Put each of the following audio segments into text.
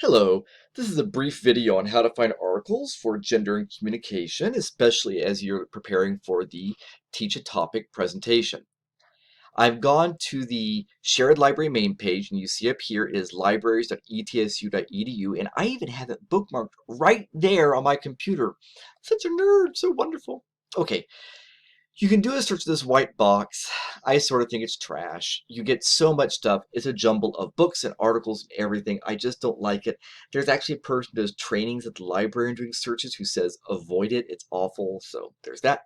Hello, this is a brief video on how to find articles for gender and communication, especially as you're preparing for the Teach a Topic presentation. I've gone to the shared library main page, and you see up here is libraries.etsu.edu, and I even have it bookmarked right there on my computer. Such a nerd, so wonderful. Okay, you can do a search of this white box. I sort of think it's trash. You get so much stuff. It's a jumble of books and articles and everything. I just don't like it. There's actually a person who does trainings at the library and doing searches who says avoid it. It's awful. So there's that.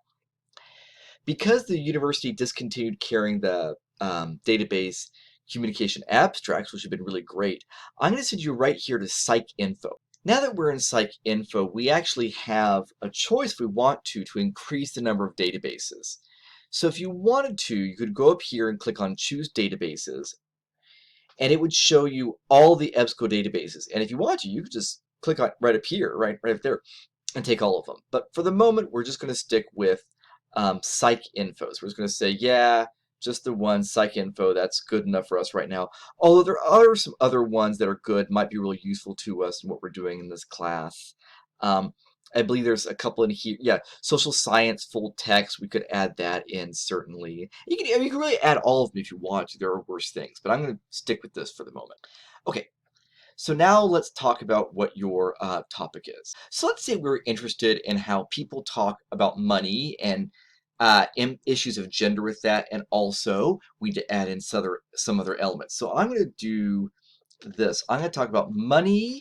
Because the university discontinued carrying the database communication abstracts, which have been really great, I'm going to send you right here to PsycInfo. Now that we're in PsycInfo, we actually have a choice if we want to increase the number of databases. So if you wanted to, you could go up here and click on Choose Databases, and it would show you all the EBSCO databases. And if you want to, you could just click on right up here, right up there, and take all of them. But for the moment, we're just going to stick with PsycInfo. So we're just going to say, yeah, just the one PsycInfo. That's good enough for us right now. Although there are some other ones that are good, might be really useful to us in what we're doing in this class. I believe there's a couple in here. Yeah, social science full text. We could add that in, certainly. You can really add all of them if you want to. There are worse things, but I'm going to stick with this for the moment. Okay, so now let's talk about what your topic is. So let's say we're interested in how people talk about money and issues of gender with that, and also we need to add in some other elements. So I'm going to do this. I'm going to talk about money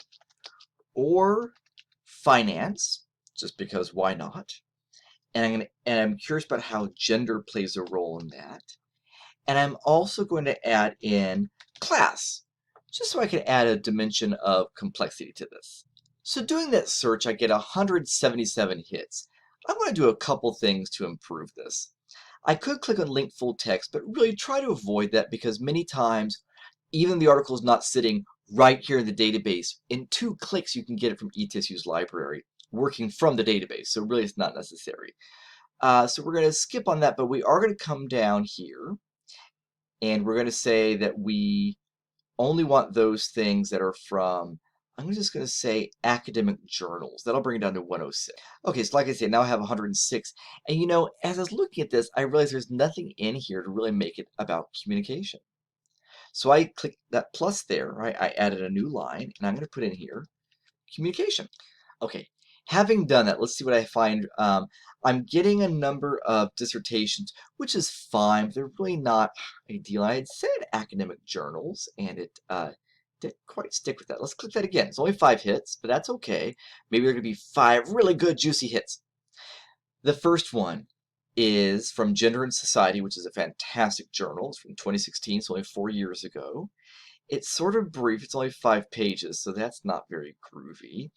or finance, just because why not? And I'm curious about how gender plays a role in that. And I'm also going to add in class, just so I can add a dimension of complexity to this. So doing that search, I get 177 hits. I want to do a couple things to improve this. I could click on link full text, but really try to avoid that because many times, even the article is not sitting right here in the database. In 2 clicks, you can get it from ETSU's library, working from the database. So really, it's not necessary. So we're going to skip on that, but we are going to come down here, and we're going to say that we only want those things that are from, I'm just going to say academic journals. That'll bring it down to 106. Okay, so like I said, now I have 106. And you know, as I was looking at this, I realized there's nothing in here to really make it about communication. So I clicked that plus there, right? I added a new line, and I'm going to put in here communication. Okay, having done that, let's see what I find. I'm getting a number of dissertations, which is fine, but they're really not ideal. I had said academic journals, and it didn't quite stick with that. Let's click that again. It's only 5 hits, but that's okay. Maybe there could be 5 really good, juicy hits. The first one is from Gender and Society, which is a fantastic journal. It's from 2016, so only 4 years ago. It's sort of brief. It's only 5 pages, so that's not very groovy.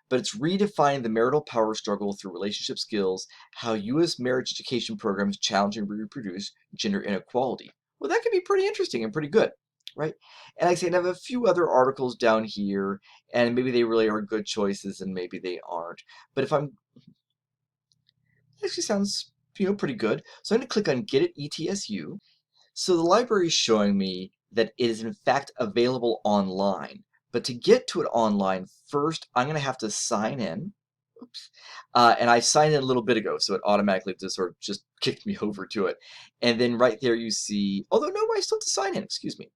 But it's redefining the marital power struggle through relationship skills, how U.S. marriage education programs challenge and reproduce gender inequality. Well, that could be pretty interesting and pretty good, right? And like I say, I have a few other articles down here, and maybe they really are good choices, and maybe they aren't. But if I'm, it actually sounds, pretty good. So I'm going to click on Get It ETSU. So the library is showing me that it is in fact available online. But to get to it online, first I'm going to have to sign in. Oops. And I signed in a little bit ago, so it automatically just kicked me over to it. And then right there you see, although no, I still have to sign in, excuse me.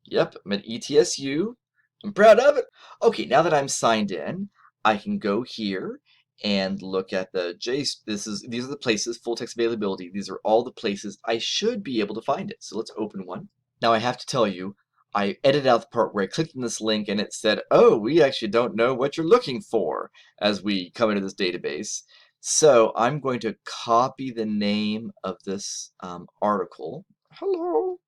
Yep, I'm at ETSU. I'm proud of it. Okay, now that I'm signed in, I can go here and look at the these are the places, full text availability. These are all the places I should be able to find it. So let's open one. Now I have to tell you, I edited out the part where I clicked on this link and it said, oh, we actually don't know what you're looking for as we come into this database. So I'm going to copy the name of this article. Hello.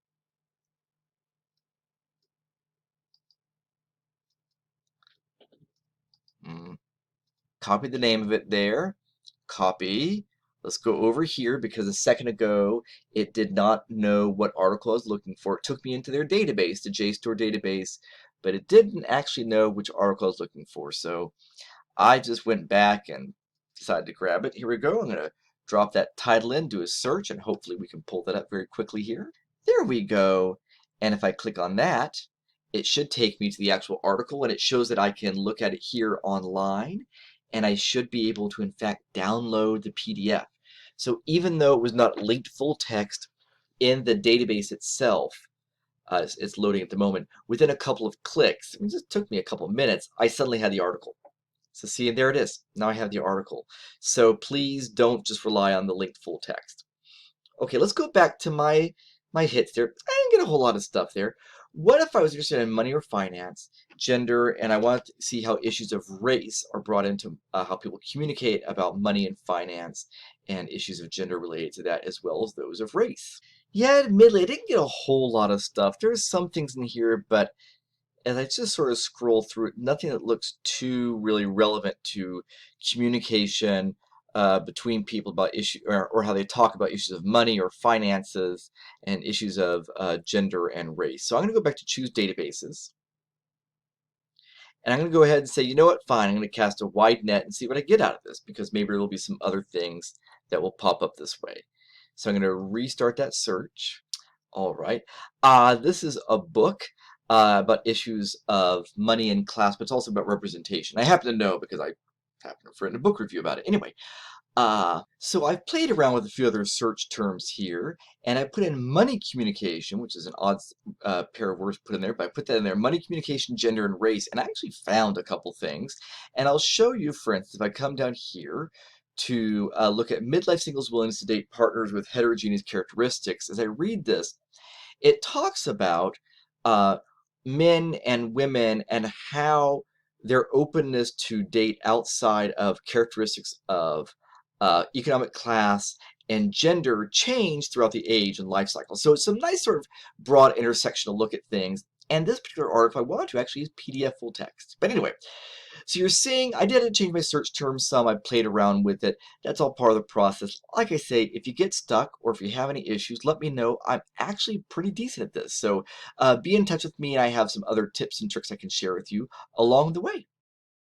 Copy the name of it there. Copy. Let's go over here because a second ago it did not know what article I was looking for. It took me into their database, the JSTOR database, but it didn't actually know which article I was looking for. So I just went back and decided to grab it. Here we go. I'm going to drop that title in, do a search, and hopefully we can pull that up very quickly here. There we go. And if I click on that, it should take me to the actual article, and it shows that I can look at it here online, and I should be able to, in fact, download the PDF. So even though it was not linked full text in the database itself, it's loading at the moment, within a couple of clicks, it just took me a couple of minutes, I suddenly had the article. So see, there it is. Now I have the article. So please don't just rely on the linked full text. Okay, let's go back to my hits there. I didn't get a whole lot of stuff there. What if I was interested in money or finance, gender, and I wanted to see how issues of race are brought into how people communicate about money and finance, and issues of gender related to that, as well as those of race? Yeah, admittedly, I didn't get a whole lot of stuff. There's some things in here, but as I just sort of scroll through it, nothing that looks too really relevant to communication between people about issues, or how they talk about issues of money or finances and issues of gender and race. So I'm going to go back to choose databases. And I'm going to go ahead and say, you know what, fine, I'm going to cast a wide net and see what I get out of this, because maybe there'll be some other things that will pop up this way. So I'm going to restart that search. All right. This is a book about issues of money in class, but it's also about representation. I happen to know because I happen to have written a book review about it. Anyway, so I've played around with a few other search terms here, and I put in money communication, which is an odd pair of words put in there, but I put that in there, money communication, gender, and race, and I actually found a couple things. And I'll show you, for instance, if I come down here to look at midlife singles' willingness to date partners with heterogeneous characteristics, as I read this, it talks about men and women and how their openness to date outside of characteristics of economic class and gender change throughout the age and life cycle. So it's some nice sort of broad intersectional look at things. And this particular article, I wanted to actually use PDF full text. But anyway, so you're seeing I did change my search terms some. I played around with it. That's all part of the process. Like I say, if you get stuck or if you have any issues, let me know. I'm actually pretty decent at this. So be in touch with me, and I have some other tips and tricks I can share with you along the way.